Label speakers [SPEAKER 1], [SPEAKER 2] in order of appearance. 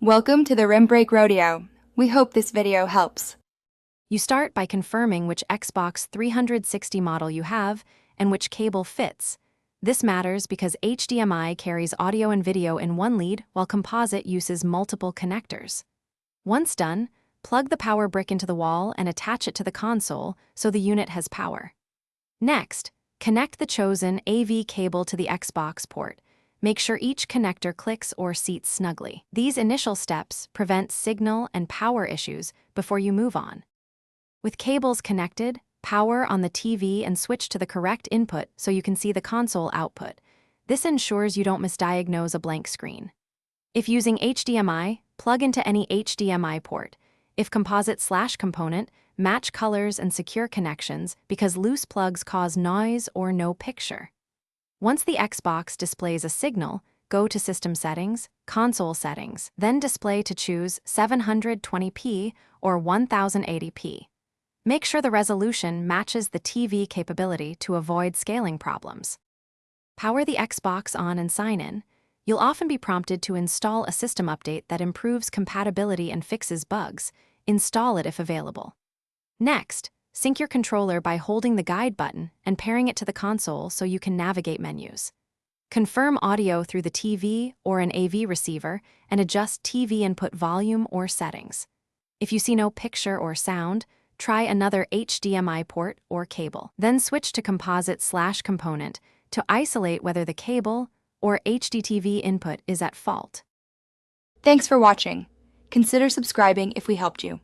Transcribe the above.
[SPEAKER 1] Welcome to the Rim Break Rodeo. We hope this video helps.
[SPEAKER 2] You start by confirming which Xbox 360 model you have and which cable fits. This matters because HDMI carries audio and video in one lead while composite uses multiple connectors. Once done, plug the power brick into the wall and attach it to the console so the unit has power. Next, connect the chosen AV cable to the Xbox port. Make sure each connector clicks or seats snugly. These initial steps prevent signal and power issues before you move on. With cables connected, power on the TV and switch to the correct input so you can see the console output. This ensures you don't misdiagnose a blank screen. If using HDMI, plug into any HDMI port. If composite/component, match colors and secure connections because loose plugs cause noise or no picture. Once the Xbox displays a signal, go to System Settings, Console Settings, then Display to choose 720p or 1080p. Make sure the resolution matches the TV capability to avoid scaling problems. Power the Xbox on and sign in. You'll often be prompted to install a system update that improves compatibility and fixes bugs. Install it if available. Next, sync your controller by holding the guide button and pairing it to the console so you can navigate menus. Confirm audio through the TV or an AV receiver and adjust TV input volume or settings. If you see no picture or sound, try another HDMI port or cable. Then switch to composite/component to isolate whether the cable or HDTV input is at fault.
[SPEAKER 1] Thanks for watching. Consider subscribing if we helped you.